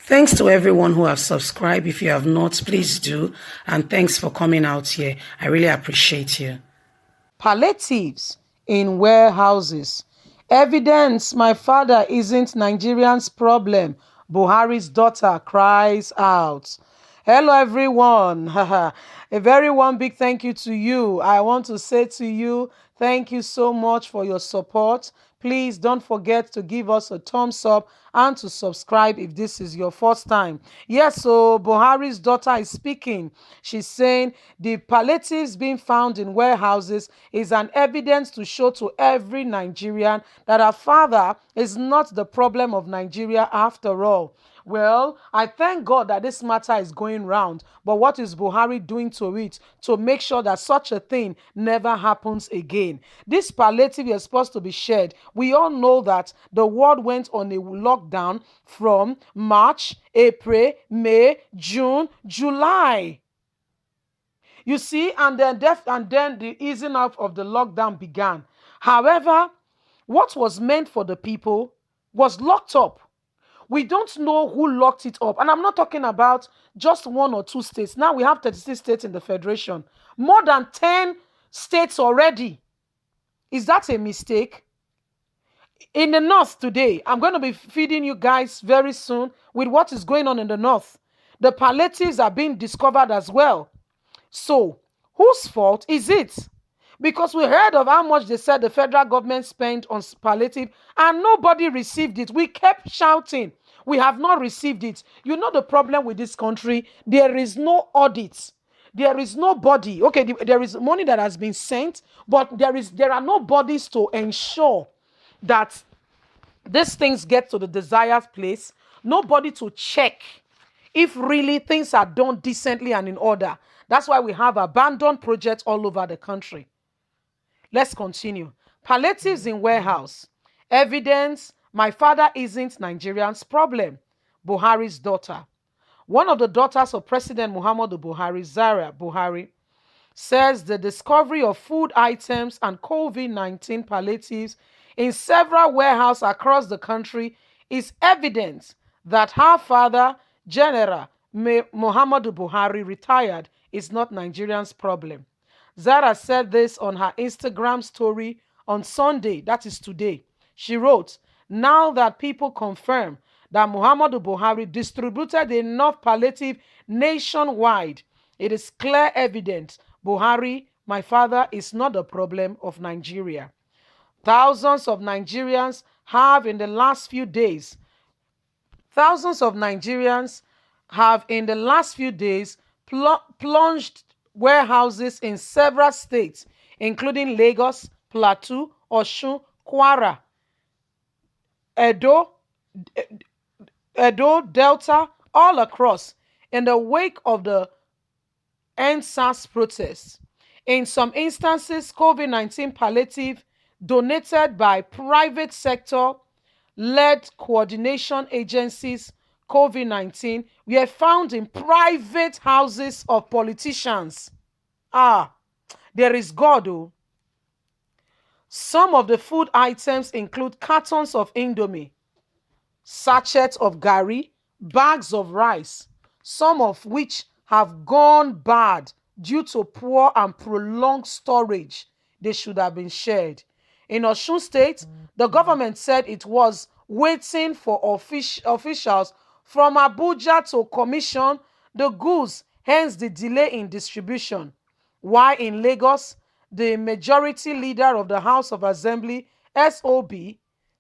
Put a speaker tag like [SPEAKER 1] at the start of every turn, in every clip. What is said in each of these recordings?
[SPEAKER 1] Thanks to everyone who have subscribed. If you have not, please do. And thanks for coming out here. I really appreciate you.
[SPEAKER 2] Palliatives in warehouses. Evidence my father isn't Nigerians' problem. Buhari's daughter cries out. Hello, everyone. A very one big thank you to you. I want to say to you, thank you so much for your support. Please don't forget to give us a thumbs up and to subscribe if this is your first time. Yes, so Buhari's daughter is speaking. She's saying the palliatives being found in warehouses is an evidence to show to every Nigerian that her father is not the problem of Nigeria after all. Well, I thank God that this matter is going round, but what is Buhari doing to it to make sure that such a thing never happens again? This palliative is supposed to be shared. We all know that the world went on a lockdown from March, April, May, June, July. You see, and then the easing up of the lockdown began. However, what was meant for the people was locked up. We don't know who locked it up. And I'm not talking about just one or two states. Now we have 36 states in the federation. More than 10 states already. Is that a mistake? In the north today, I'm going to be feeding you guys very soon with what is going on in the north. The palliatives are being discovered as well. So, whose fault is it? Because we heard of how much they said the federal government spent on palliative and nobody received it. We kept shouting, we have not received it. You know the problem with this country? There is no audit. There is nobody. Okay, there is money that has been sent, but there are no bodies to ensure that these things get to the desired place. Nobody to check if really things are done decently and in order. That's why we have abandoned projects all over the country. Let's continue. Palliatives in warehouse. Evidence my father isn't Nigerians' problem. Buhari's daughter. One of the daughters of President Muhammadu Buhari, Zara Buhari, says the discovery of food items and COVID-19 palliatives in several warehouses across the country is evidence that her father, General Muhammadu Buhari, retired, is not Nigerians' problem. Zara said this on her Instagram story on Sunday, that is today. She wrote, now that people confirm that Muhammadu Buhari distributed enough palliative nationwide, it is clear evident Buhari, my father, is not the problem of Nigeria. Thousands of Nigerians have in the last few days plunged warehouses in several states, including Lagos, Plateau, Osun, Kwara, Edo, Delta, all across, in the wake of the NSAS protests. In some instances, COVID-19 palliative donated by private sector-led coordination agencies, COVID-19, were found in private houses of politicians. There is God, oh. Some of the food items include cartons of Indomie, sachets of gari, bags of rice, some of which have gone bad due to poor and prolonged storage. They should have been shared. In Osun State, the government said it was waiting for officials from Abuja to commission the goods, hence the delay in distribution. While in Lagos, the majority leader of the House of Assembly, SOB,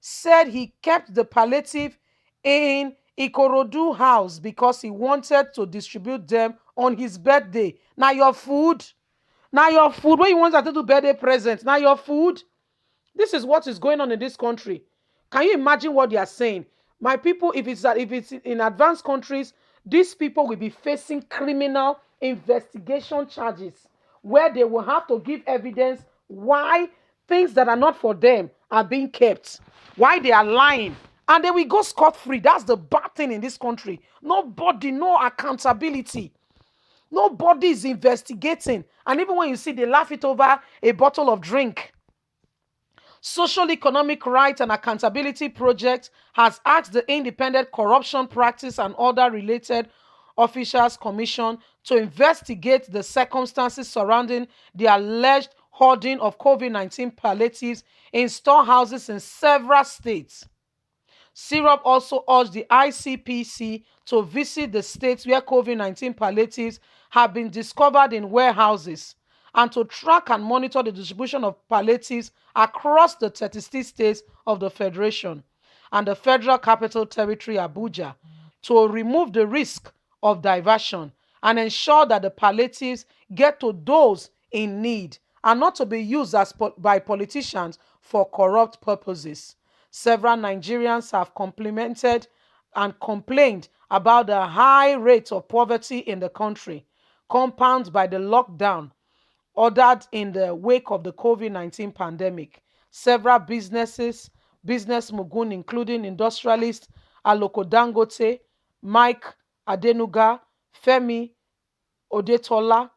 [SPEAKER 2] said he kept the palliative in Ikorodu house because he wanted to distribute them on his birthday. Now your food. Now your food. When you want to do birthday presents, now your food. This is what is going on in this country. Can you imagine what they are saying? My people, if it's in advanced countries, these people will be facing criminal investigation charges where they will have to give evidence why things that are not for them are being kept, why they are lying, and they will go scot-free. That's the bad thing in this country. Nobody, no accountability. Nobody is investigating. And even when you see they laugh it over a bottle of drink. Social Economic Rights and Accountability Project has asked the Independent Corruption Practice and Other Related Officials Commission to investigate the circumstances surrounding the alleged hoarding of COVID-19 palliatives in storehouses in several states. Syrup also urged the ICPC to visit the states where COVID-19 palliatives have been discovered in warehouses and to track and monitor the distribution of palliatives across the 36 states of the Federation and the Federal Capital Territory, Abuja, to remove the risk of diversion and ensure that the palliatives get to those in need and not to be used by politicians for corrupt purposes. Several Nigerians have complimented and complained about the high rate of poverty in the country, compounded by the lockdown ordered in the wake of the COVID-19 pandemic. Several business moguls, including industrialist Aloko Dangote, Mike Adenuga, Femi Odetola,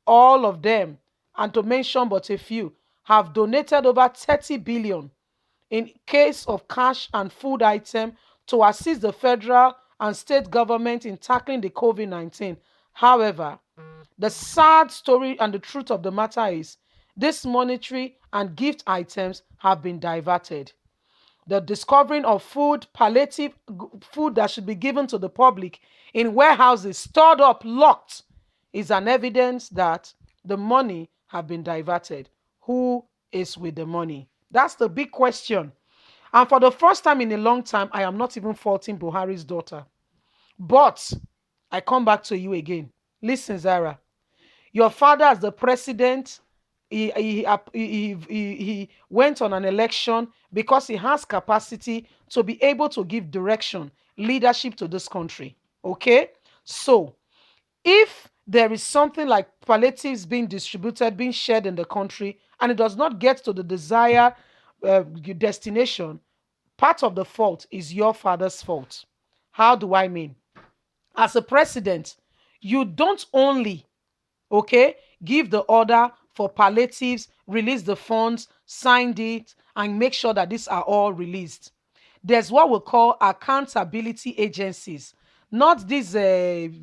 [SPEAKER 2] all of them, and to mention but a few, have donated over 30 billion in case of cash and food item to assist the federal and state government in tackling the COVID-19. However, the sad story and the truth of the matter is these monetary and gift items have been diverted. The discovering of food, palliative food that should be given to the public in warehouses stored up, locked, is an evidence that the money have been diverted. Who is with the money? That's the big question. And for the first time in a long time, I am not even faulting Buhari's daughter. But I come back to you again. Listen, Zara, your father as the president, he went on an election because he has capacity to be able to give direction, leadership to this country. Okay? So, if there is something like palliatives being distributed, being shared in the country, and it does not get to the desired destination, part of the fault is your father's fault. How do I mean? As a president, you don't only, okay, give the order for palliatives, release the funds, sign it, and make sure that these are all released. There's what we call accountability agencies, not this EFCC,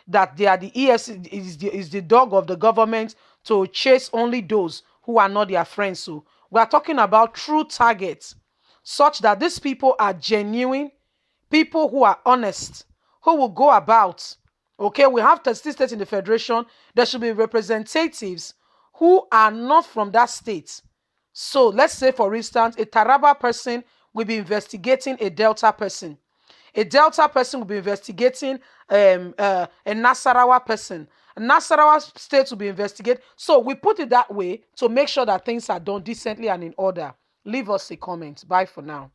[SPEAKER 2] that they are the EFCC is the dog of the government to chase only those who are not their friends. So we are talking about true targets, such that these people are genuine, people who are honest, who will go about. Okay, we have 36 states in the federation. There should be representatives who are not from that state. So let's say, for instance, a Taraba person will be investigating a Delta person. A Delta person will be investigating a Nasarawa person. A Nasarawa state will be investigating. So we put it that way to make sure that things are done decently and in order. Leave us a comment. Bye for now.